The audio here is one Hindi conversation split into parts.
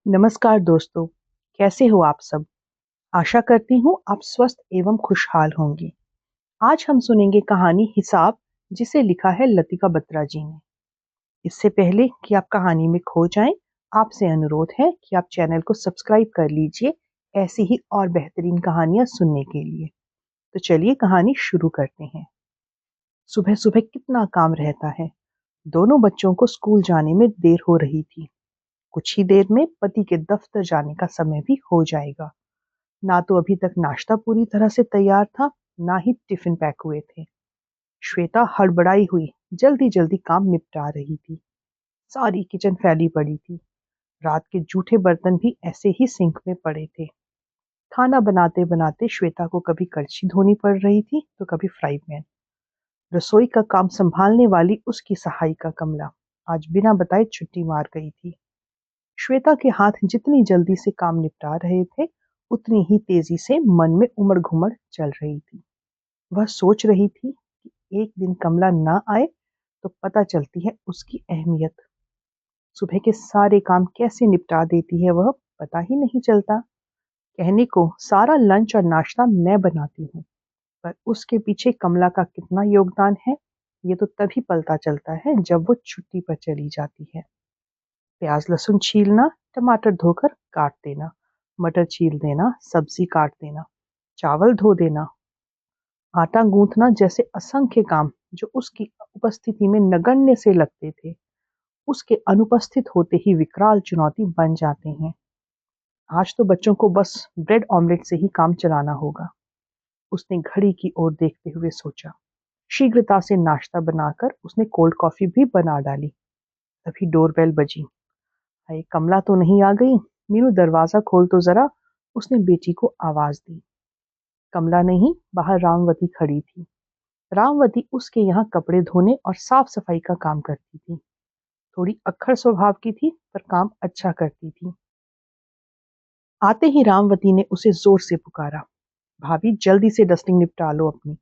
नमस्कार दोस्तों, कैसे हो आप सब? आशा करती हूँ आप स्वस्थ एवं खुशहाल होंगे। आज हम सुनेंगे कहानी हिसाब, जिसे लिखा है लतिका बत्रा जी ने। इससे पहले कि आप कहानी में खो जाएं, आपसे अनुरोध है कि आप चैनल को सब्सक्राइब कर लीजिए ऐसी ही और बेहतरीन कहानियां सुनने के लिए। तो चलिए कहानी शुरू करते हैं। सुबह सुबह कितना काम रहता है। दोनों बच्चों को स्कूल जाने में देर हो रही थी। कुछ ही देर में पति के दफ्तर जाने का समय भी हो जाएगा। ना तो अभी तक नाश्ता पूरी तरह से तैयार था, ना ही टिफिन पैक हुए थे। श्वेता हड़बड़ाई हुई जल्दी जल्दी काम निपटा रही थी। सारी किचन फैली पड़ी थी। रात के जूठे बर्तन भी ऐसे ही सिंक में पड़े थे। खाना बनाते बनाते श्वेता को कभी कड़छी धोनी पड़ रही थी तो कभी फ्राई पैन। रसोई का काम संभालने वाली उसकी सहायिका कमला आज बिना बताए छुट्टी मार गई थी। श्वेता के हाथ जितनी जल्दी से काम निपटा रहे थे, उतनी ही तेजी से मन में उमड़ घुमड़ चल रही थी। वह सोच रही थी कि एक दिन कमला ना आए तो पता चलती है उसकी अहमियत। सुबह के सारे काम कैसे निपटा देती है वह, पता ही नहीं चलता। कहने को सारा लंच और नाश्ता मैं बनाती हूँ, पर उसके पीछे कमला का कितना योगदान है, ये तो तभी पता चलता है जब वो छुट्टी पर चली जाती है। प्याज लहसुन छीलना, टमाटर धोकर काट देना, मटर छील देना, सब्जी काट देना, चावल धो देना, आटा गूंथना जैसे असंख्य काम जो उसकी उपस्थिति में नगण्य से लगते थे, उसके अनुपस्थित होते ही विकराल चुनौती बन जाते हैं। आज तो बच्चों को बस ब्रेड ऑमलेट से ही काम चलाना होगा। उसने घड़ी की ओर देखते हुए सोचा। शीघ्रता से नाश्ता बनाकर उसने कोल्ड कॉफी भी बना डाली। तभी डोरबेल बजी। अरे कमला तो नहीं आ गई? मीनू दरवाजा खोल तो जरा, उसने बेटी को आवाज दी। कमला नहीं, बाहर रामवती खड़ी थी। रामवती उसके यहाँ कपड़े धोने और साफ सफाई का काम करती थी। थोड़ी अक्खड़ स्वभाव की थी, पर काम अच्छा करती थी। आते ही रामवती ने उसे जोर से पुकारा। भाभी जल्दी से डस्टिंग निपटा लो अपनी,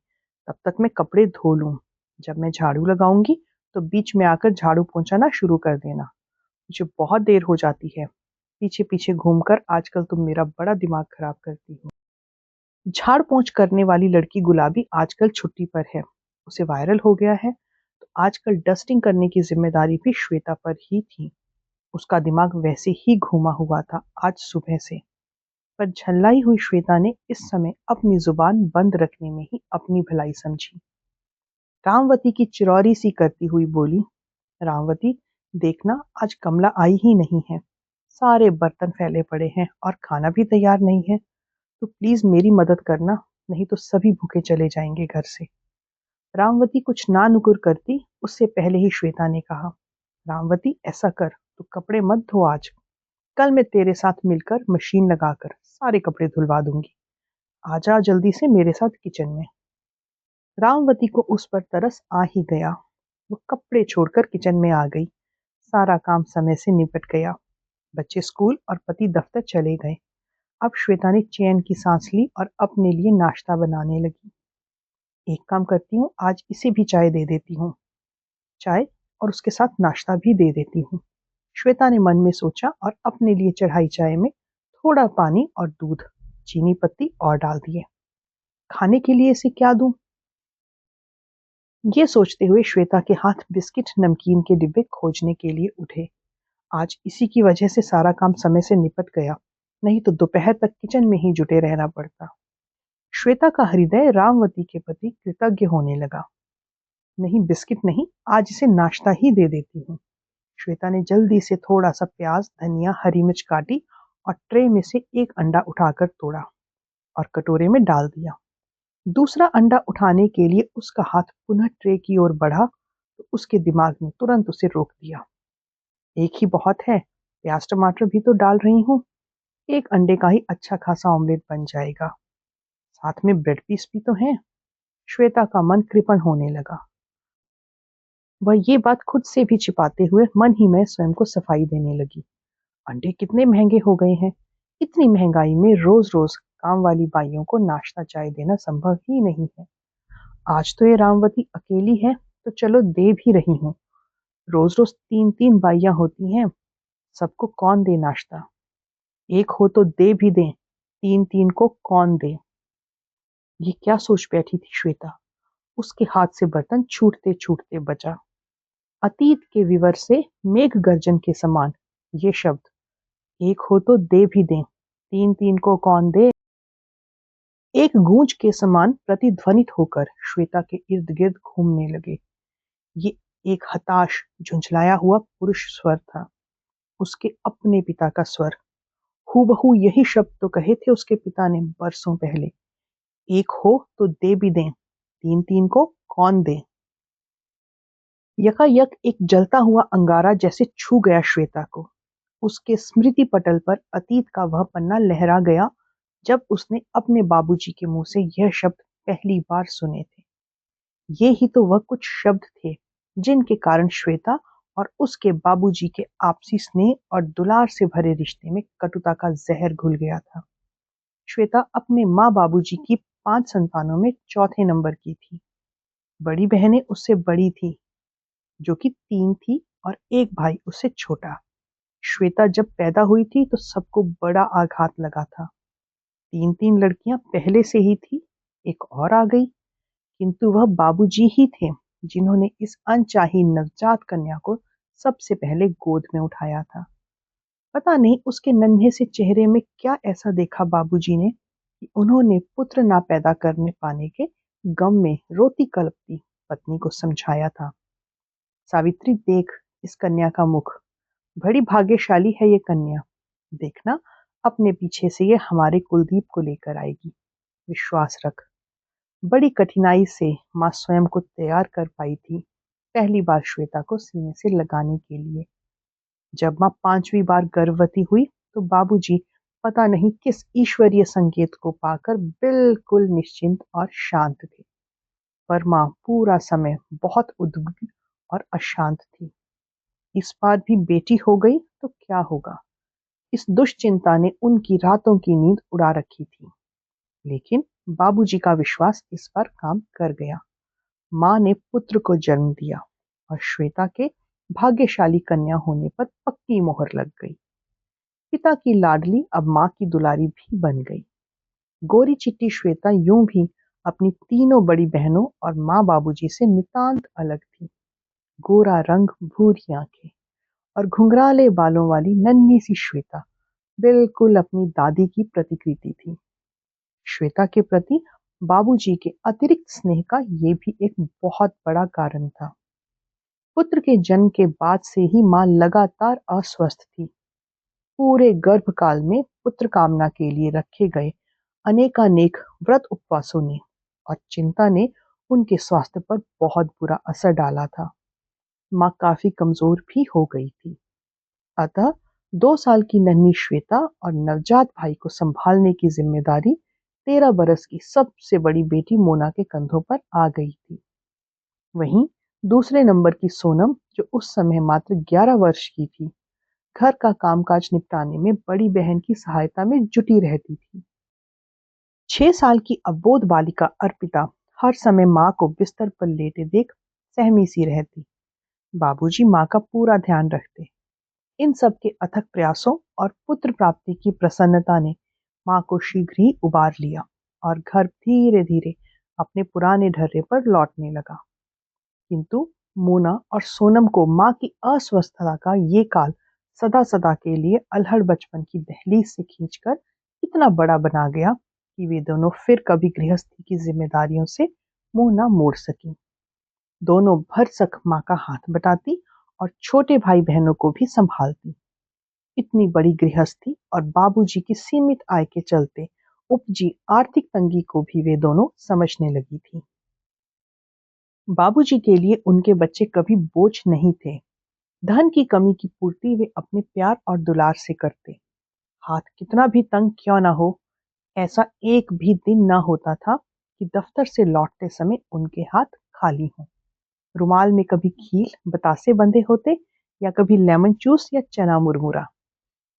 तब तक मैं कपड़े धो लूं। जब मैं झाड़ू लगाऊंगी तो बीच में आकर झाड़ू पहुंचाना शुरू कर देना। मुझे बहुत देर हो जाती है। पीछे पीछे घूमकर आजकल तुम मेरा बड़ा दिमाग खराब करती हो। झाड़ पोंछ करने वाली लड़की गुलाबी आजकल छुट्टी पर है, उसे वायरल हो गया है, तो आजकल डस्टिंग करने की जिम्मेदारी भी श्वेता पर ही थी। उसका दिमाग वैसे ही घूमा हुआ था आज सुबह से। पर झल्लाई हुई श्वेता ने इस समय अपनी जुबान बंद रखने में ही अपनी भलाई समझी। रामवती की चिरौरी सी करती हुई बोली, रामवती देखना, आज कमला आई ही नहीं है। सारे बर्तन फैले पड़े हैं और खाना भी तैयार नहीं है। तो प्लीज मेरी मदद करना, नहीं तो सभी भूखे चले जाएंगे घर से। रामवती कुछ ना नुकुर करती उससे पहले ही श्वेता ने कहा, रामवती ऐसा कर, तू कपड़े मत धो आज। कल मैं तेरे साथ मिलकर मशीन लगाकर सारे कपड़े धुलवा दूंगी। आजा जल्दी से मेरे साथ किचन में। रामवती को उस पर तरस आ ही गया। वो कपड़े छोड़कर किचन में आ गई। सारा काम समय से निपट गया। बच्चे स्कूल और पति दफ्तर चले गए। अब श्वेता ने चैन की सांस ली और अपने लिए नाश्ता बनाने लगी। एक काम करती हूँ, आज इसे भी चाय दे देती हूँ। चाय और उसके साथ नाश्ता भी दे देती हूँ, श्वेता ने मन में सोचा और अपने लिए चढ़ाई चाय में थोड़ा पानी और दूध, चीनी पत्ती और डाल दिए। खाने के लिए इसे क्या दूं? ये सोचते हुए श्वेता के हाथ बिस्किट नमकीन के डिब्बे खोजने के लिए उठे। आज इसी की वजह से सारा काम समय से निपट गया, नहीं तो दोपहर तक किचन में ही जुटे रहना पड़ता। श्वेता का हृदय रामवती के प्रति कृतज्ञ होने लगा। नहीं बिस्किट नहीं, आज इसे नाश्ता ही दे देती हूँ। श्वेता ने जल्दी से थोड़ा सा प्याज, धनिया, हरी मिर्च काटी और ट्रे में से एक अंडा उठाकर तोड़ा और कटोरे में डाल दिया। दूसरा अंडा उठाने के लिए उसका हाथ पुनः ट्रे की ओर बढ़ा तो उसके दिमाग ने तुरंत उसे रोक दिया। एक ही बहुत है, प्याज टमाटर भी तो डाल रही हूँ। एक अंडे का ही अच्छा खासा ऑमलेट बन जाएगा। साथ में ब्रेड पीस भी तो हैं। श्वेता का मन कृपण होने लगा। वह ये बात खुद से भी छिपाते हुए मन ही में स्वयं को सफाई देने लगी। अंडे कितने महंगे हो गए हैं। इतनी महंगाई में रोज रोज काम वाली बाइयों को नाश्ता चाय देना संभव ही नहीं है। आज तो ये रामवती अकेली है तो चलो दे भी रही हूँ। रोज रोज तीन तीन बाइयां होती हैं, सबको कौन दे नाश्ता। एक हो तो दे भी दें, तीन तीन को कौन दे। ये क्या सोच बैठी थी श्वेता। उसके हाथ से बर्तन छूटते छूटते बचा। अतीत के विवर से मेघ गर्जन के समान ये शब्द, एक हो तो दे भी दें, तीन तीन को कौन दे, एक गूंज के समान प्रतिध्वनित होकर श्वेता के इर्द गिर्द घूमने लगे। ये एक हताश, झुंझलाया हुआ पुरुष स्वर था, उसके अपने पिता का स्वर। हूबहू यही शब्द तो कहे थे उसके पिता ने बरसों पहले। एक हो तो दे भी दें, तीन तीन को कौन दे। यकायक एक जलता हुआ अंगारा जैसे छू गया श्वेता को। उसके स्मृति पटल पर अतीत का वह पन्ना लहरा गया जब उसने अपने बाबूजी के मुंह से यह शब्द पहली बार सुने थे। ये ही तो वह कुछ शब्द थे जिनके कारण श्वेता और उसके बाबूजी के आपसी स्नेह और दुलार से भरे रिश्ते में कटुता का जहर घुल गया था। श्वेता अपने माँ बाबूजी की 5 संतानों में चौथे नंबर की थी। बड़ी बहनें उससे बड़ी थी, जो कि 3 थी, और एक भाई उससे छोटा। श्वेता जब पैदा हुई थी तो सबको बड़ा आघात लगा था। 3-3 लड़कियां पहले से ही थी, एक और आ गई, किंतु वह बाबूजी ही थे जिन्होंने इस अनचाही नवजात कन्या को सबसे पहले गोद में उठाया था। पता नहीं उसके नन्हे से चेहरे में क्या ऐसा देखा बाबूजी ने कि उन्होंने पुत्र ना पैदा करने पाने के गम में रोती कलपती पत्नी को समझाया था, सावित्री देख इस कन्या का मुख, बड़ी भाग्यशाली है ये कन्या। देखना, अपने पीछे से ये हमारे कुलदीप को लेकर आएगी, विश्वास रख। बड़ी कठिनाई से माँ स्वयं को तैयार कर पाई थी पहली बार श्वेता को सीने से लगाने के लिए। जब माँ 5वीं बार गर्भवती हुई तो बाबूजी पता नहीं किस ईश्वरीय संकेत को पाकर बिल्कुल निश्चिंत और शांत थे, पर माँ पूरा समय बहुत उद्विग्न और अशांत थी। इस बार भी बेटी हो गई तो क्या होगा, इस दुश्चिंता ने उनकी रातों की नींद उड़ा रखी थी। लेकिन बाबूजी का विश्वास इस बार काम कर गया। माँ ने पुत्र को जन्म दिया और श्वेता के भाग्यशाली कन्या होने पर पक्की मोहर लग गई। पिता की लाडली अब माँ की दुलारी भी बन गई। गोरी चिट्टी श्वेता यूं भी अपनी तीनों बड़ी बहनों और माँ बाबूजी से नितांत अलग थी। गोरा रंग, भूरी आंखें और घुंघराले बालों वाली नन्ही सी श्वेता बिल्कुल अपनी दादी की प्रतिकृति थी। श्वेता के प्रति बाबूजी के अतिरिक्त स्नेह का ये भी एक बहुत बड़ा कारण था। पुत्र के जन्म के बाद से ही माँ लगातार अस्वस्थ थी। पूरे गर्भकाल में पुत्र कामना के लिए रखे गए अनेकानेक व्रत उपवासों ने और चिंता ने उनके स्वास्थ्य पर बहुत बुरा असर डाला था। माँ काफी कमजोर भी हो गई थी। अतः 2 साल की नन्ही श्वेता और नवजात भाई को संभालने की जिम्मेदारी 13 बरस की सबसे बड़ी बेटी मोना के कंधों पर आ गई थी। वहीं दूसरे नंबर की सोनम, जो उस समय मात्र 11 वर्ष की थी, घर का कामकाज निपटाने में बड़ी बहन की सहायता में जुटी रहती थी। 6 साल की अबोध बालिका अर्पिता हर समय माँ को बिस्तर पर लेटे देख सहमी सी रहती। बाबूजी माँ का पूरा ध्यान रखते। इन सब के अथक प्रयासों और पुत्र प्राप्ति की प्रसन्नता ने माँ को शीघ्र ही उबार लिया और घर धीरे धीरे अपने पुराने ढर्रे पर लौटने लगा। किंतु मोना और सोनम को माँ की अस्वस्थता का ये काल सदा सदा के लिए अल्हड़ बचपन की दहलीज से खींचकर इतना बड़ा बना गया कि वे दोनों फिर कभी गृहस्थी की जिम्मेदारियों से मुंह न मोड़ सकी। दोनों भरसक माँ का हाथ बटाती और छोटे भाई बहनों को भी संभालती। इतनी बड़ी गृहस्थी और बाबूजी की सीमित आय के चलते उपजी आर्थिक तंगी को भी वे दोनों समझने लगी थी। बाबूजी के लिए उनके बच्चे कभी बोझ नहीं थे। धन की कमी की पूर्ति वे अपने प्यार और दुलार से करते। हाथ कितना भी तंग क्यों ना हो, ऐसा एक भी दिन ना होता था कि दफ्तर से लौटते समय उनके हाथ खाली हों। रुमाल में कभी खील बतासे बंधे होते या कभी लेमन जूस या चना मुरमुरा।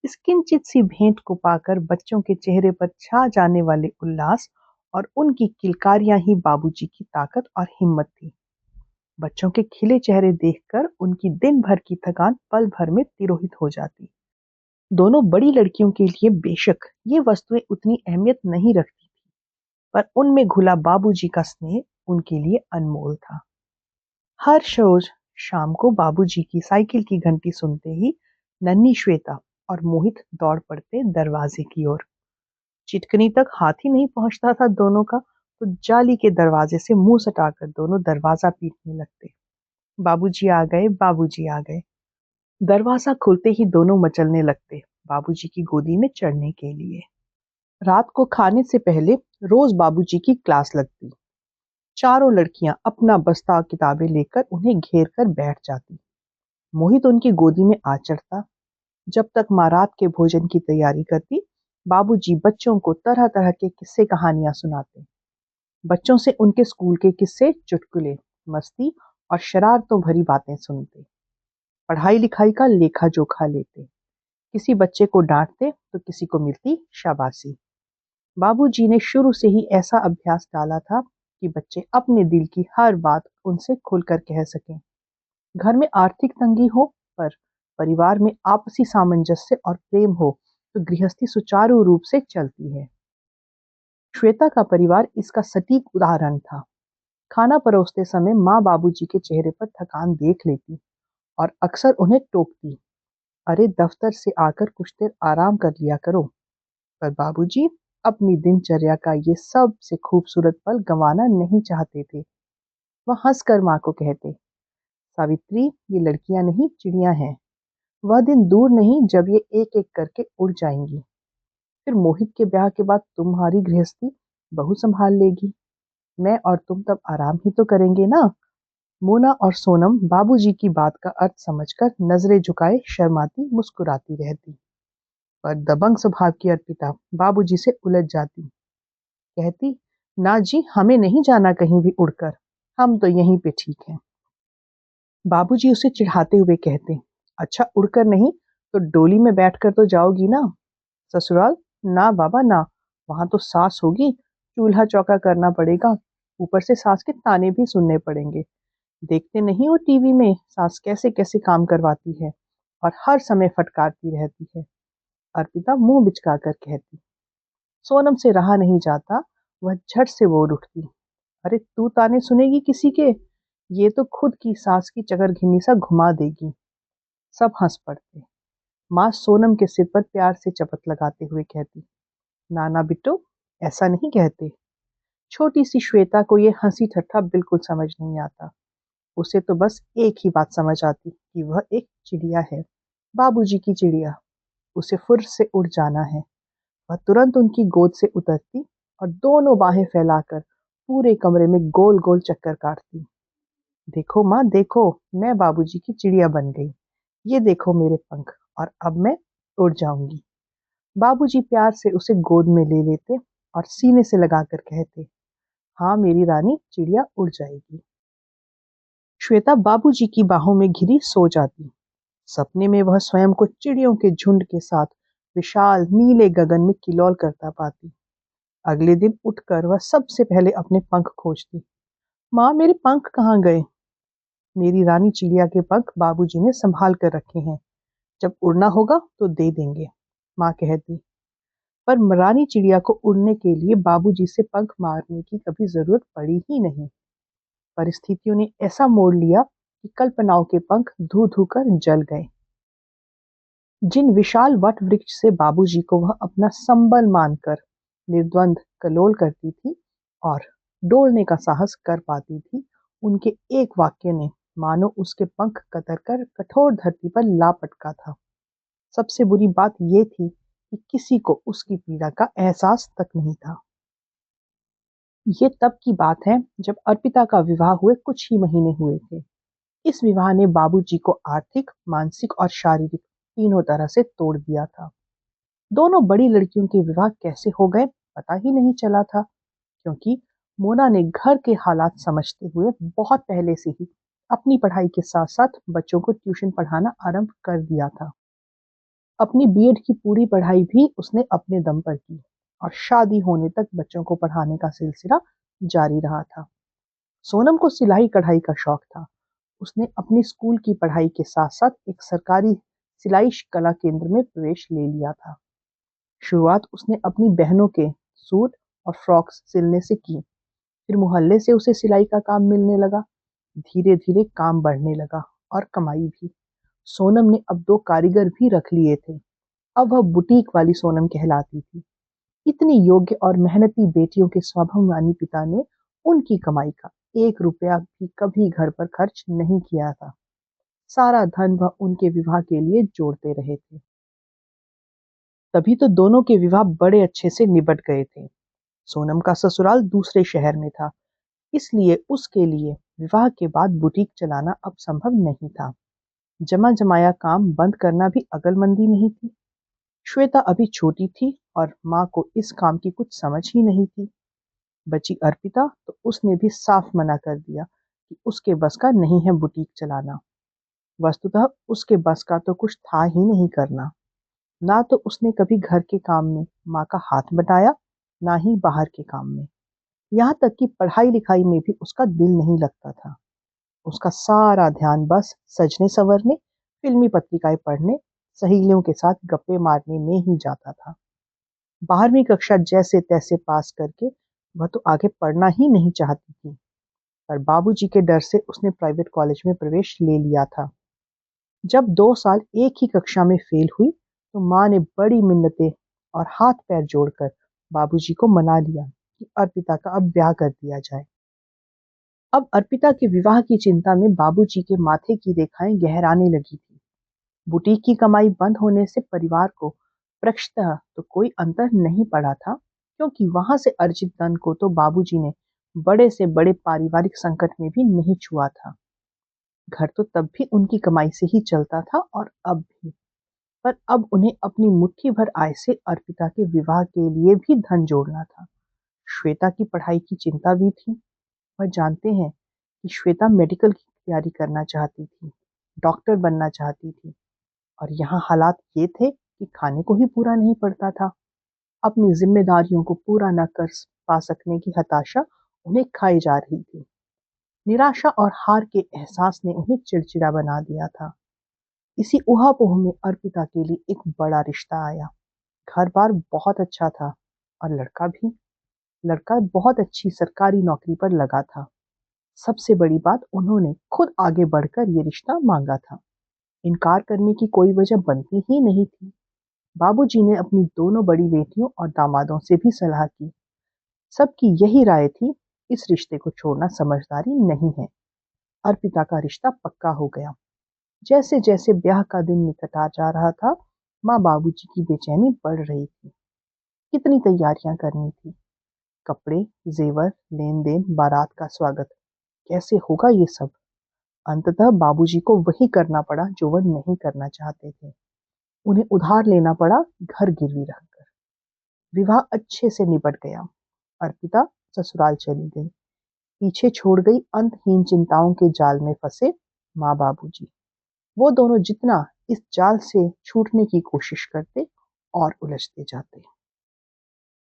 इस किंचित सी भेंट को पाकर बच्चों के चेहरे पर छा जाने वाले उल्लास और उनकी किलकारियां ही बाबूजी की ताकत और हिम्मत थी। बच्चों के खिले चेहरे देखकर उनकी दिन भर की थकान पल भर में तिरोहित हो जाती। दोनों बड़ी लड़कियों के लिए बेशक ये वस्तुएं उतनी अहमियत नहीं रखती थी, पर उनमें घुला बाबूजी का स्नेह उनके लिए अनमोल था। हर रोज शाम को बाबूजी की साइकिल की घंटी सुनते ही नन्ही श्वेता और मोहित दौड़ पड़ते दरवाजे की ओर। चिटकनी तक हाथ ही नहीं पहुंचता था दोनों का, तो जाली के दरवाजे से मुंह सटाकर दोनों दरवाजा पीटने लगते। बाबूजी आ गए, बाबूजी आ गए। दरवाजा खुलते ही दोनों मचलने लगते बाबूजी की गोदी में चढ़ने के लिए। रात को खाने से पहले रोज बाबूजी की क्लास लगती। चारों लड़कियां अपना बस्ता किताबें लेकर उन्हें घेर कर बैठ जाती। मोहित उनकी गोदी में आ चढ़ता। जब तक माँ रात के भोजन की तैयारी करती, बाबूजी बच्चों को तरह तरह के किस्से कहानियां सुनाते। बच्चों से उनके स्कूल के किस्से, चुटकुले, मस्ती और शरारतों भरी बातें सुनते। पढ़ाई लिखाई का लेखा जोखा लेते। किसी बच्चे को डांटते तो किसी को मिलती शाबाशी। बाबूजी ने शुरू से ही ऐसा अभ्यास डाला था कि बच्चे अपने दिल की हर बात उनसे खुलकर कह सकें। घर में आर्थिक तंगी हो, पर परिवार में आपसी सामंजस्य और प्रेम हो, तो गृहस्थी सुचारू रूप से चलती है। श्वेता का परिवार इसका सटीक उदाहरण था। खाना परोसते समय माँ बाबूजी के चेहरे पर थकान देख लेती और अक्सर उन्हें टोकती, अरे दफ्तर से आकर कुछ देर आराम कर लिया करो। पर बाबूजी अपनी दिनचर्या का ये सबसे खूबसूरत पल गंवाना नहीं चाहते थे। वह हंसकर माँ को कहते, सावित्री, ये लड़कियां नहीं चिड़िया हैं। वह दिन दूर नहीं जब ये एक एक करके उड़ जाएंगी। फिर मोहित के ब्याह के बाद तुम्हारी गृहस्थी बहू संभाल लेगी। मैं और तुम तब आराम ही तो करेंगे ना। मोना और सोनम बाबूजी की बात का अर्थ समझकर नजरें झुकाए शर्माती मुस्कुराती रहती। पर दबंग स्वभाव की अर्पिता बाबूजी से उलझ जाती। कहती, ना जी, हमें नहीं जाना कहीं भी उड़कर। हम तो यहीं पे ठीक हैं। बाबूजी उसे चिढ़ाते हुए कहते, अच्छा उड़कर नहीं तो डोली में बैठकर तो जाओगी ना। ससुराल? ना बाबा ना, वहां तो सास होगी, चूल्हा चौका करना पड़ेगा, ऊपर से सास के ताने भी सुनने पड़ेंगे। देखते नहीं हो टीवी में सास कैसे कैसे काम करवाती है और हर समय फटकारती रहती है। अर्पिता मुंह बिचकाकर कहती। सोनम से रहा नहीं जाता, वह झट से बोल उठती, अरे तू ताने सुनेगी किसी के? ये तो खुद की सास की चकरघिन्नी सा घुमा देगी। सब हंस पड़ते। माँ सोनम के सिर पर प्यार से चपत लगाते हुए कहती, नाना बिट्टो, ऐसा नहीं कहते। छोटी सी श्वेता को ये हंसी ठट्ठा बिल्कुल समझ नहीं आता। उसे तो बस एक ही बात समझ आती कि वह एक चिड़िया है, बाबूजी की चिड़िया। उसे फुर से उड़ जाना है। वह तुरंत उनकी गोद से उतरती और दोनों बाहें फैलाकर पूरे कमरे में गोल गोल चक्कर काटती। देखो माँ देखो, मैं बाबूजी की चिड़िया बन गई। ये देखो मेरे पंख, और अब मैं उड़ जाऊंगी। बाबूजी प्यार से उसे गोद में ले लेते और सीने से लगाकर कहते, हाँ मेरी रानी चिड़िया उड़ जाएगी। श्वेता बाबूजी की बाहों में घिरी सो जाती। सपने में वह स्वयं को चिड़ियों के झुंड के साथ विशाल नीले गगन में किलौल करता पाती। अगले दिन उठकर वह सबसे पहले अपने पंख खोजती। माँ मेरे पंख कहाँ गए? मेरी रानी चिड़िया के पंख बाबूजी ने संभाल कर रखे हैं, जब उड़ना होगा तो दे देंगे, माँ कहती। पर रानी चिड़िया को उड़ने के लिए बाबूजी से पंख मारने की कभी जरूरत पड़ी ही नहीं। परिस्थितियों ने ऐसा मोड़ लिया कि कल्पनाओं के पंख धू धू कर जल गए। जिन विशाल वट वृक्ष से बाबूजी को वह अपना संबल मानकर निर्द्वंद कलोल करती थी और डोलने का साहस कर पाती थी, उनके एक वाक्य ने मानो उसके पंख कतर कर कठोर धरती पर लापटका था। सबसे बुरी बात यह थी कि किसी को उसकी पीड़ा का एहसास तक नहीं था। ये तब की बात है जब अर्पिता का विवाह हुए कुछ ही महीने हुए थे। इस विवाह ने बाबूजी को आर्थिक, मानसिक और शारीरिक तीनों तरह से तोड़ दिया था। दोनों बड़ी लड़कियों के विवाह कैसे हो गए पता ही नहीं चला था, क्योंकि मोना ने घर के हालात समझते हुए बहुत पहले से ही अपनी पढ़ाई के साथ साथ बच्चों को ट्यूशन पढ़ाना आरंभ कर दिया था। अपनी बीएड की पूरी पढ़ाई भी उसने अपने दम पर की और शादी होने तक बच्चों को पढ़ाने का सिलसिला जारी रहा था। सोनम को सिलाई कढ़ाई का शौक था। उसने अपनी स्कूल की पढ़ाई के साथ साथ एक सरकारी सिलाई कला केंद्र में प्रवेश ले लिया था। शुरुआत उसने अपनी बहनों के सूट और फ्रॉक्स सिलने से की। फिर मोहल्ले से उसे सिलाई का काम मिलने लगा। धीरे धीरे काम बढ़ने लगा और कमाई भी। सोनम ने अब 2 कारीगर भी रख लिए थे। अब वह बुटीक वाली सोनम कहलाती थी। इतनी योग्य और मेहनती बेटियों के स्वाभिमानी पिता ने उनकी कमाई का 1 रुपया भी कभी घर पर खर्च नहीं किया था। सारा धन वह उनके विवाह के लिए जोड़ते रहे थे। तभी तो दोनों के विवाह बड़े अच्छे से निबट गए थे। सोनम का ससुराल दूसरे शहर में था, इसलिए उसके लिए विवाह के बाद बुटीक चलाना अब संभव नहीं था। जमा जमाया काम बंद करना भी अकलमंदी नहीं थी। श्वेता अभी छोटी थी और माँ को इस काम की कुछ समझ ही नहीं थी। बची अर्पिता तो उसने भी साफ मना कर दिया कि उसके बस का नहीं है बुटीक चलाना। वस्तुतः उसके बस का तो कुछ था ही नहीं करना। ना तो उसने कभी घर के काम में माँ का हाथ बटाया, ना ही बाहर के काम में। यहाँ तक कि पढ़ाई लिखाई में भी उसका दिल नहीं लगता था। उसका सारा ध्यान बस सजने संवरने, फिल्मी पत्रिकाएं पढ़ने, सहेलियों के साथ गप्पे मारने में ही जाता था। 12वीं कक्षा जैसे तैसे पास करके वह तो आगे पढ़ना ही नहीं चाहती थी, पर बाबूजी के डर से उसने प्राइवेट कॉलेज में प्रवेश ले लिया था। जब 2 साल एक ही कक्षा में फेल हुई तो माँ ने बड़ी मिन्नतें और हाथ पैर जोड़कर बाबूजी को मना लिया कि अर्पिता का अब ब्याह कर दिया जाए। अब अर्पिता के विवाह की चिंता में बाबूजी के माथे की रेखाएं गहराने लगी थी। बुटीक की कमाई बंद होने से परिवार को प्रक्षतः तो कोई अंतर नहीं पड़ा था, क्योंकि वहां से अर्जित धन को तो बाबूजी ने बड़े से बड़े पारिवारिक संकट में भी नहीं छुआ था। घर तो तब भी उनकी कमाई से ही चलता था और अब भी। पर अब उन्हें अपनी मुट्ठी भर आय से अर्पिता के विवाह के लिए भी धन जोड़ना था। श्वेता की पढ़ाई की चिंता भी थी। वह जानते हैं कि श्वेता मेडिकल की तैयारी करना चाहती थी, डॉक्टर बनना चाहती थी, और यहाँ हालात ये थे कि खाने को ही पूरा नहीं पड़ता था। अपनी जिम्मेदारियों को पूरा न कर पा सकने की हताशा उन्हें खाई जा रही थी। निराशा और हार के एहसास ने उन्हें चिड़चिड़ा बना दिया था। इसी ऊहापोह में अर्पिता के लिए एक बड़ा रिश्ता आया। घर बार बहुत अच्छा था और लड़का भी। लड़का बहुत अच्छी सरकारी नौकरी पर लगा था। सबसे बड़ी बात, उन्होंने खुद आगे बढ़कर ये रिश्ता मांगा था। इनकार करने की कोई वजह बनती ही नहीं थी। बाबूजी ने अपनी दोनों बड़ी बेटियों और दामादों से भी सलाह की। सबकी यही राय थी, इस रिश्ते को छोड़ना समझदारी नहीं है। अर्पिता का रिश्ता पक्का हो गया। जैसे जैसे ब्याह का दिन निकट आ जा रहा था, माँ बाबूजी की बेचैनी बढ़ रही थी। कितनी तैयारियां करनी थी, कपड़े, जेवर, लेन देन, बारात का स्वागत, कैसे होगा ये सब। अंततः बाबूजी को वही करना पड़ा जो वह नहीं करना चाहते थे। उन्हें उधार लेना पड़ा, घर गिरवी रखकर। विवाह अच्छे से निपट गया। अर्पिता ससुराल चली गई। पीछे छोड़ गई अंतहीन चिंताओं के जाल में फंसे माँ बाबूजी। वो दोनों जितना इस जाल से छूटने की कोशिश करते और उलझते जाते।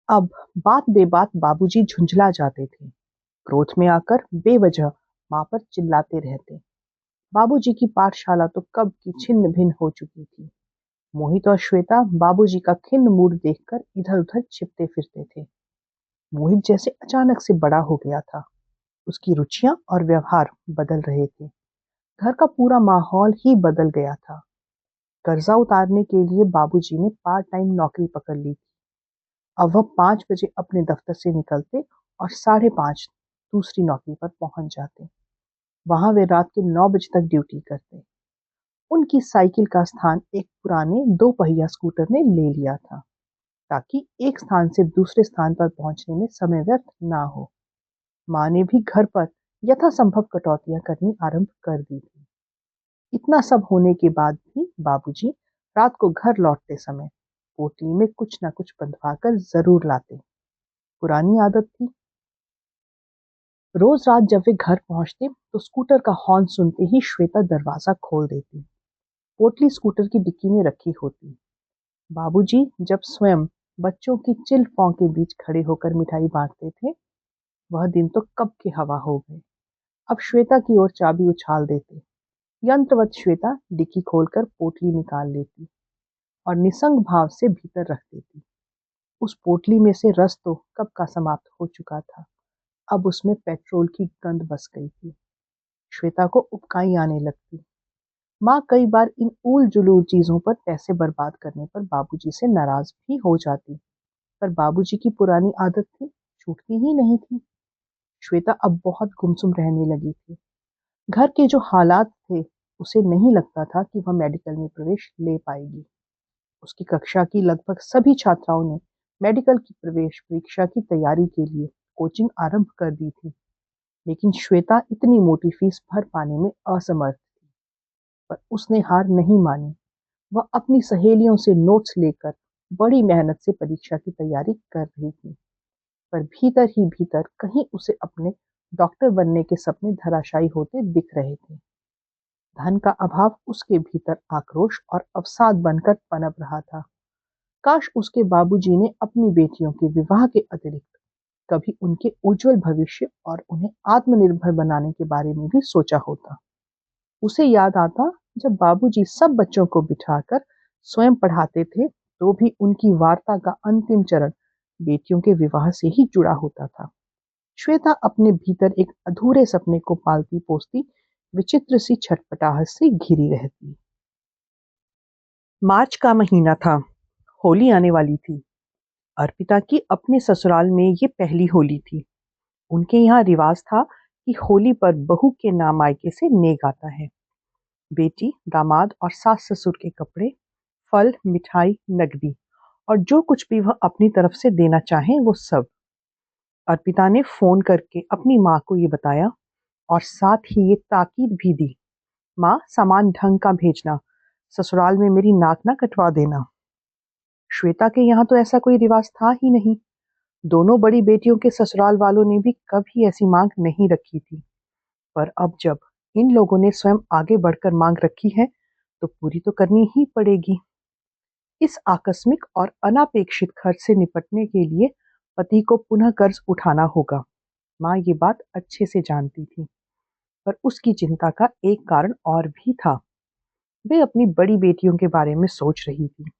अब बात बेबात बाबूजी झुंझला जाते थे। क्रोध में आकर बेवजह माँ पर चिल्लाते रहते। बाबूजी की पाठशाला तो कब की छिन्न भिन्न हो चुकी थी। मोहित और श्वेता बाबूजी का खिन्न मूड देखकर इधर उधर छिपते फिरते थे। मोहित जैसे अचानक से बड़ा हो गया था। उसकी रुचियां और व्यवहार बदल रहे थे। घर का पूरा माहौल ही बदल गया था। कर्जा उतारने के लिए बाबूजी ने पार्ट टाइम नौकरी पकड़ ली थी। अब वह 5 बजे अपने दफ्तर से निकलते और 5:30 दूसरी नौकरी पर पहुंच जाते। वहां वे रात के 9 बजे तक ड्यूटी करते। उनकी साइकिल का स्थान एक पुराने 2 पहिया स्कूटर ने ले लिया था, ताकि एक स्थान से दूसरे स्थान पर पहुंचने में समय व्यर्थ ना हो। माँ ने भी घर पर यथासंभव कटौतियां करनी आरंभ कर दी थी। इतना सब होने के बाद भी बाबूजी रात को घर लौटते समय पोटली में कुछ न कुछ बंधवा कर जरूर लाते। पुरानी आदत थी। रोज रात जब वे घर पहुंचते तो स्कूटर का हॉर्न सुनते ही श्वेता दरवाजा खोल देती। पोटली स्कूटर की डिक्की में रखी होती। बाबूजी जब स्वयं बच्चों की चिल पौ के बीच खड़े होकर मिठाई बांटते थे, वह दिन तो कब के हवा हो गए। अब श्वेता की ओर चाबी उछाल देते। यंत्रवत श्वेता डिक्की खोलकर पोटली निकाल लेती और निसंग भाव से भीतर रख देती। उस पोटली में से रस तो कब का समाप्त हो चुका था। अब उसमें पेट्रोल की गंध बस गई थी। श्वेता को उबकाई आने लगती। माँ कई बार इन ऊल जुलूल चीजों पर पैसे बर्बाद करने पर बाबूजी से नाराज भी हो जाती, पर बाबूजी की पुरानी आदत थी, छूटती ही नहीं थी। श्वेता अब बहुत गुमसुम रहने लगी थी। घर के जो हालात थे, उसे नहीं लगता था कि वह मेडिकल में प्रवेश ले पाएगी। उसकी कक्षा की लगभग सभी छात्राओं ने मेडिकल की प्रवेश परीक्षा की तैयारी के लिए कोचिंग आरंभ कर दी थी, लेकिन श्वेता इतनी मोटी फीस भर पाने में असमर्थ थी। पर उसने हार नहीं मानी। वह अपनी सहेलियों से नोट्स लेकर बड़ी मेहनत से परीक्षा की तैयारी कर रही थी, पर भीतर ही भीतर कहीं उसे अपने डॉक्टर बनने के सपने धराशायी होते दिख रहे थे। धन का अभाव उसके भीतर आक्रोश और अवसाद बनकर पनप रहा था। काश उसके बाबूजी ने अपनी बेटियों के विवाह के अतिरिक्त कभी उनके उज्जवल भविष्य और उन्हें आत्मनिर्भर बनाने के बारे में भी सोचा होता। उसे याद आता जब बाबूजी सब बच्चों को बिठाकर स्वयं पढ़ाते थे, तो भी उनकी वार्ता का अंतिम चरण बेटियों के विवाह से ही जुड़ा होता था। श्वेता अपने भीतर एक अधूरे सपने को पालती पोसती विचित्र सी छटपटाहट से घिरी रहती। मार्च का महीना था। होली आने वाली थी। अर्पिता की अपने ससुराल में ये पहली होली थी। उनके यहाँ रिवाज था कि होली पर बहू के नाम मायके से नेग आता है। बेटी, दामाद और सास ससुर के कपड़े, फल, मिठाई, नकदी और जो कुछ भी वह अपनी तरफ से देना चाहे वो सब। अर्पिता ने फोन करके अपनी माँ को ये बताया और साथ ही ये ताकीद भी दी, माँ सामान ढंग का भेजना, ससुराल में मेरी नाक ना कटवा देना। श्वेता के यहाँ तो ऐसा कोई रिवाज था ही नहीं। दोनों बड़ी बेटियों के ससुराल वालों ने भी कभी ऐसी मांग नहीं रखी थी, पर अब जब इन लोगों ने स्वयं आगे बढ़कर मांग रखी है, तो पूरी तो करनी ही पड़ेगी। इस आकस्मिक और अनापेक्षित खर्च से निपटने के लिए पति को पुनः कर्ज उठाना होगा। माँ ये बात अच्छे से जानती थी, पर उसकी चिंता का एक कारण और भी था। वे अपनी बड़ी बेटियों के बारे में सोच रही थी।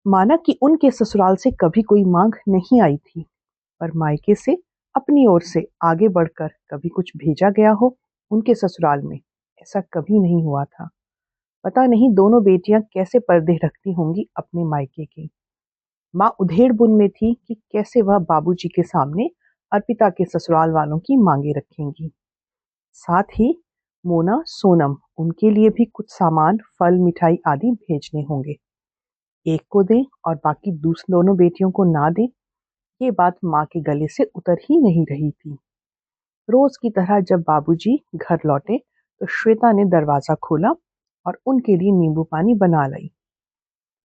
माना कि उनके ससुराल से कभी कोई मांग नहीं आई थी, पर मायके से अपनी ओर से आगे बढ़कर कभी कुछ भेजा गया हो उनके ससुराल में, ऐसा कभी नहीं हुआ था। पता नहीं दोनों बेटियां कैसे पर्दे रखती होंगी अपने मायके के। माँ उधेड़ बुन में थी कि कैसे वह बाबूजी के सामने अर्पिता के ससुराल वालों की मांगे रखेंगी। साथ ही मोना, सोनम, उनके लिए भी कुछ सामान, फल, मिठाई आदि भेजने होंगे। एक को दें और बाकी दोनों बेटियों को ना दें, ये बात माँ के गले से उतर ही नहीं रही थी। रोज की तरह जब बाबूजी घर लौटे तो श्वेता ने दरवाजा खोला और उनके लिए नींबू पानी बना लाई।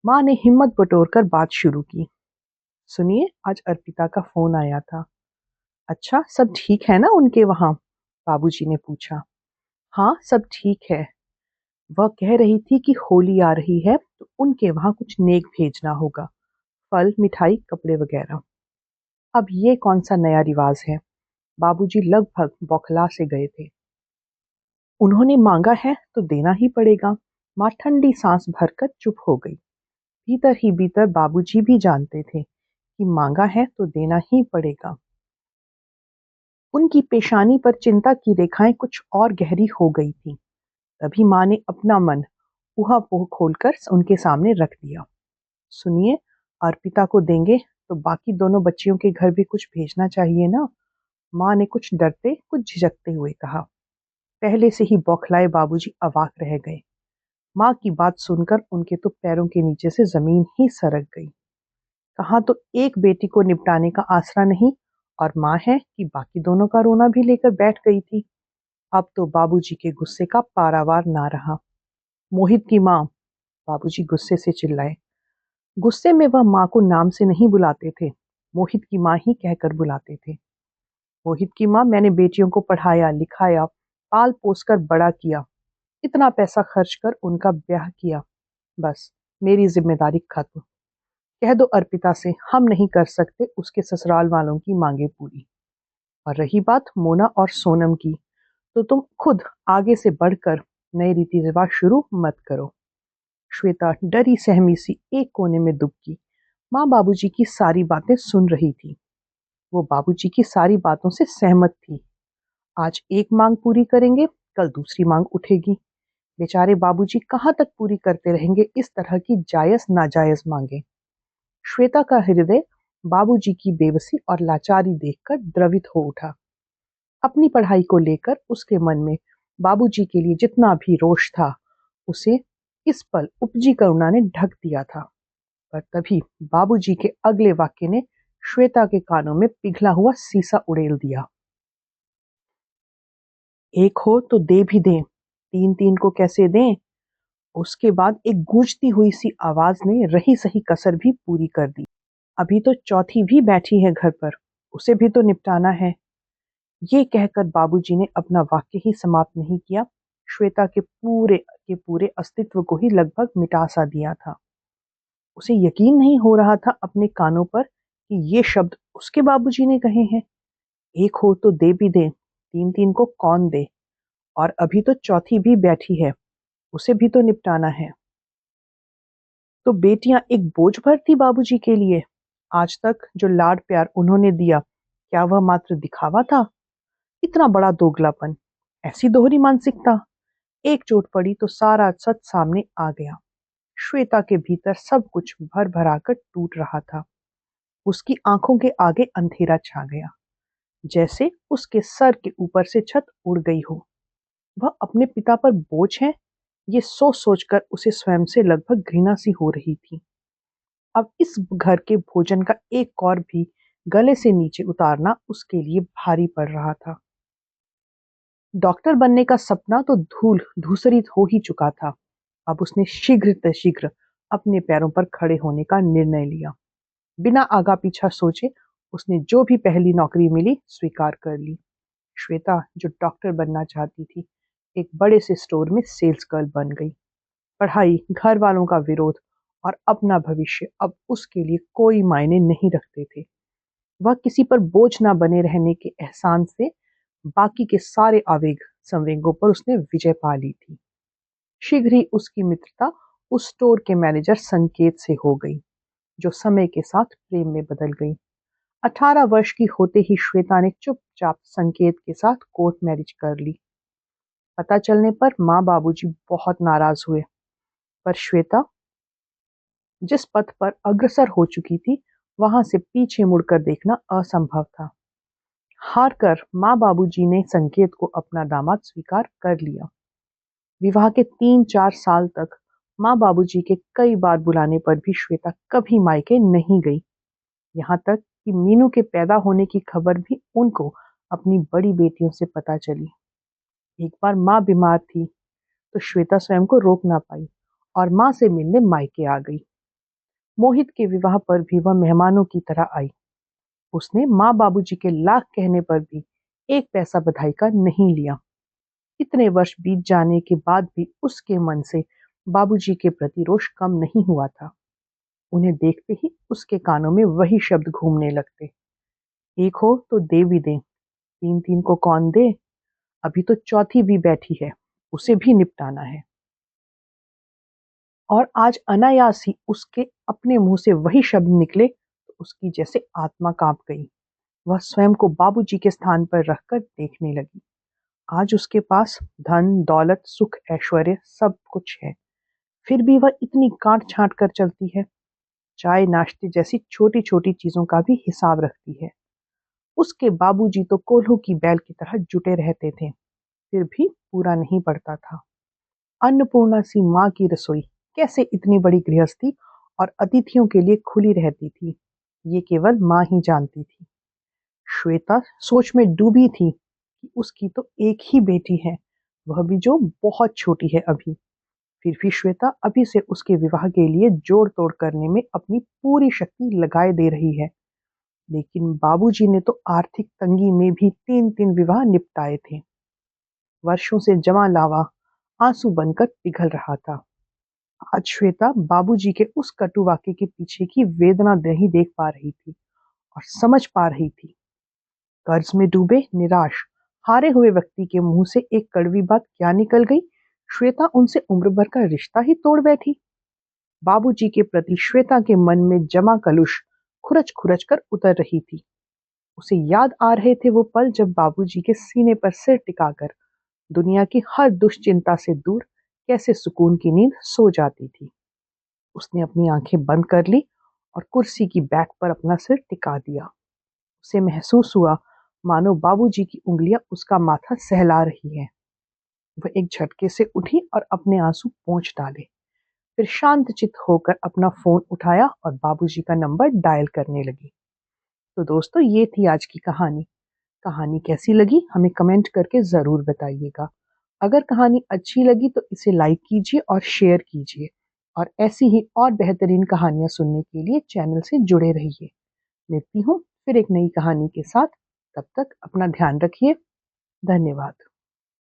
माँ ने हिम्मत बटोरकर बात शुरू की। सुनिए, आज अर्पिता का फोन आया था। अच्छा, सब ठीक है ना उनके वहाँ? बाबूजी ने पूछा। हाँ, सब ठीक है। वह कह रही थी कि होली आ रही है तो उनके वहाँ कुछ नेक भेजना होगा, फल, मिठाई, कपड़े वगैरह। अब ये कौन सा नया रिवाज है? बाबूजी लगभग बौखला से गए थे। उन्होंने मांगा है तो देना ही पड़ेगा। माँ ठंडी सांस भरकर चुप हो गई। भीतर ही भीतर बाबूजी भी जानते थे कि मांगा है तो देना ही पड़ेगा। उनकी पेशानी पर चिंता की रेखाएं कुछ और गहरी हो गई थी। तभी माँ ने अपना मन ऊहा-पोह खोलकर उनके सामने रख दिया। सुनिए, अर्पिता को देंगे तो बाकी दोनों बच्चियों के घर भी कुछ भेजना चाहिए ना? माँ ने कुछ डरते, कुछ झिझकते हुए कहा। पहले से ही बौखलाए बाबूजी अवाक रह गए। माँ की बात सुनकर उनके तो पैरों के नीचे से जमीन ही सरक गई। कहाँ तो एक बेटी को निपटाने का आसरा नहीं, और माँ है कि बाकी दोनों का रोना भी लेकर बैठ गई थी। अब तो बाबूजी के गुस्से का पारावार ना रहा। मोहित की माँ, बाबूजी गुस्से से चिल्लाए। गुस्से में वह माँ को नाम से नहीं बुलाते थे, मोहित की माँ ही कहकर बुलाते थे। मोहित की माँ, मैंने बेटियों को पढ़ाया, लिखाया, पाल पोस कर बड़ा किया, इतना पैसा खर्च कर उनका ब्याह किया। बस मेरी जिम्मेदारी खत्म। कह दो अर्पिता से हम नहीं कर सकते उसके ससुराल वालों की मांगे पूरी। और रही बात मोना और सोनम की, तो तुम खुद आगे से बढ़कर नए रीति रिवाज शुरू मत करो। श्वेता डरी सहमी सी एक कोने में दुबकी माँ बाबूजी की सारी बातें सुन रही थी। वो बाबूजी की सारी बातों से सहमत थी। आज एक मांग पूरी करेंगे, कल दूसरी मांग उठेगी। बेचारे बाबूजी कहाँ तक पूरी करते रहेंगे इस तरह की जायज नाजायज मांगे। श्वेता का हृदय बाबूजी की बेबसी और लाचारी देखकर द्रवित हो उठा। अपनी पढ़ाई को लेकर उसके मन में बाबूजी के लिए जितना भी रोष था, उसे इस पल उपजी करुणा ने ढक दिया था। पर तभी बाबूजी के अगले वाक्य ने श्वेता के कानों में पिघला हुआ सीसा उड़ेल दिया। एक हो तो दे भी दें, तीन तीन को कैसे दें? उसके बाद एक गूंजती हुई सी आवाज ने रही सही कसर भी पूरी कर दी। अभी तो चौथी भी बैठी है घर पर, उसे भी तो निपटाना है। ये कहकर बाबूजी ने अपना वाक्य ही समाप्त नहीं किया, श्वेता के पूरे अस्तित्व को ही लगभग मिटा सा दिया था। उसे यकीन नहीं हो रहा था अपने कानों पर कि ये शब्द उसके बाबूजी ने कहे हैं। एक हो तो दे भी दे, तीन तीन को कौन दे? और अभी तो चौथी भी बैठी है, उसे भी तो निपटाना है। तो बेटियां एक बोझ भर थी बाबूजी के लिए। आज तक जो लाड प्यार उन्होंने दिया, क्या वह मात्र दिखावा था? इतना बड़ा दोगलापन, ऐसी दोहरी मानसिकता। एक चोट पड़ी तो सारा सच सामने आ गया। श्वेता के भीतर सब कुछ भर भरा कर टूट रहा था। उसकी आंखों के आगे अंधेरा छा गया, जैसे उसके सर के ऊपर से छत उड़ गई हो। वह अपने पिता पर बोझ है, ये सोच सोचकर उसे स्वयं से लगभग घृणा सी हो रही थी। अब इस घर के भोजन का एक कौर भी गले से नीचे उतारना उसके लिए भारी पड़ रहा था। डॉक्टर बनने का सपना तो धूल धूसरित हो ही चुका था। अब उसने शीघ्र अपने पैरों पर खड़े होने का निर्णय लिया। बिना आगा पीछा सोचे उसने जो भी पहली नौकरी मिली स्वीकार कर ली। श्वेता जो डॉक्टर बनना चाहती थी, एक बड़े से स्टोर में सेल्स गर्ल बन गई। पढ़ाई, घर वालों का विरोध और अपना भविष्य अब उसके लिए कोई मायने नहीं रखते थे। वह किसी पर बोझ ना बने रहने के एहसान से बाकी के सारे आवेग संवेगों पर उसने विजय पा ली थी। शीघ्र ही उसकी मित्रता उस स्टोर के मैनेजर संकेत से हो गई, जो समय के साथ प्रेम में बदल गई। 18 वर्ष की होते ही श्वेता ने चुपचाप संकेत के साथ कोर्ट मैरिज कर ली। पता चलने पर माँ बाबूजी बहुत नाराज हुए, पर श्वेता जिस पथ पर अग्रसर हो चुकी थी, वहां से पीछे मुड़कर देखना असंभव था। हार कर माँ बाबूजी ने संकेत को अपना दामाद स्वीकार कर लिया। विवाह के 3-4 साल तक माँ बाबूजी के कई बार बुलाने पर भी श्वेता कभी मायके नहीं गई। यहाँ तक कि मीनू के पैदा होने की खबर भी उनको अपनी बड़ी बेटियों से पता चली। एक बार माँ बीमार थी तो श्वेता स्वयं को रोक ना पाई और माँ से मिलने मायके आ गई। मोहित के विवाह पर भी वह मेहमानों की तरह आई। उसने माँ बाबूजी के लाख कहने पर भी एक पैसा बधाई का नहीं लिया। इतने वर्ष बीत जाने के बाद भी उसके मन से बाबूजी के प्रति रोष कम नहीं हुआ था। उन्हें देखते ही उसके कानों में वही शब्द घूमने लगते। एक हो तो दे भी दें, तीन तीन को कौन दे? अभी तो चौथी भी बैठी है, उसे भी निपटाना है। और आज अनायास ही उसके अपने मुंह से वही शब्द निकले तो उसकी जैसे आत्मा कांप गई। वह स्वयं को बाबूजी के स्थान पर रखकर देखने लगी। आज उसके पास धन, दौलत, सुख, ऐश्वर्य सब कुछ है, फिर भी वह इतनी काट छांट कर चलती है। चाय नाश्ते जैसी छोटी छोटी चीजों का भी हिसाब रखती है। उसके बाबूजी तो कोल्हू की बैल की तरह जुटे रहते थे, फिर भी पूरा नहीं पड़ता था। अन्नपूर्णा सी माँ की रसोई कैसे इतनी बड़ी गृहस्थी और अतिथियों के लिए खुली रहती थी, ये केवल माँ ही जानती थी। श्वेता सोच में डूबी थी कि उसकी तो एक ही बेटी है, वह भी जो बहुत छोटी है अभी। फिर भी श्वेता अभी से उसके विवाह के लिए जोड़ तोड़ करने में अपनी पूरी शक्ति लगाए दे रही है। लेकिन बाबूजी ने तो आर्थिक तंगी में भी 3-3 विवाह निपटाए थे। वर्षों से जमा लावा आंसू बनकर पिघल रहा था। आज श्वेता बाबूजी के उस कटु वाक्य के पीछे की वेदना नहीं देख पा रही थी और समझ पा रही थी। कर्ज में डूबे, निराश, हारे हुए व्यक्ति के मुंह से एक कड़वी बात क्या निकल गई? श्वेता उनसे उम्र भर का रिश्ता ही तोड़ बैठी। बाबूजी के प्रति श्वेता के मन में जमा कलुष खुरच खुरच कर उतर रही थी। उसे याद आ रहे थे वो पल जब बाबूजी के सीने पर सिर टिकाकर दुनिया की हर दुश्चिंता से दूर कैसे सुकून की नींद सो जाती थी। उसने अपनी आंखें बंद कर ली और कुर्सी की बैक पर अपना सिर टिका दिया। उसे महसूस हुआ मानो बाबूजी की उंगलियां उसका माथा सहला रही हैं। वह एक झटके से उठी और अपने आंसू पोंछ डाले। फिर शांतचित्त होकर अपना फोन उठाया और बाबूजी का नंबर डायल करने लगी। तो दोस्तों, ये थी आज की कहानी। कहानी कैसी लगी हमें कमेंट करके ज़रूर बताइएगा। अगर कहानी अच्छी लगी तो इसे लाइक कीजिए और शेयर कीजिए, और ऐसी ही और बेहतरीन कहानियाँ सुनने के लिए चैनल से जुड़े रहिए। मिलती हूँ फिर एक नई कहानी के साथ। तब तक अपना ध्यान रखिए। धन्यवाद।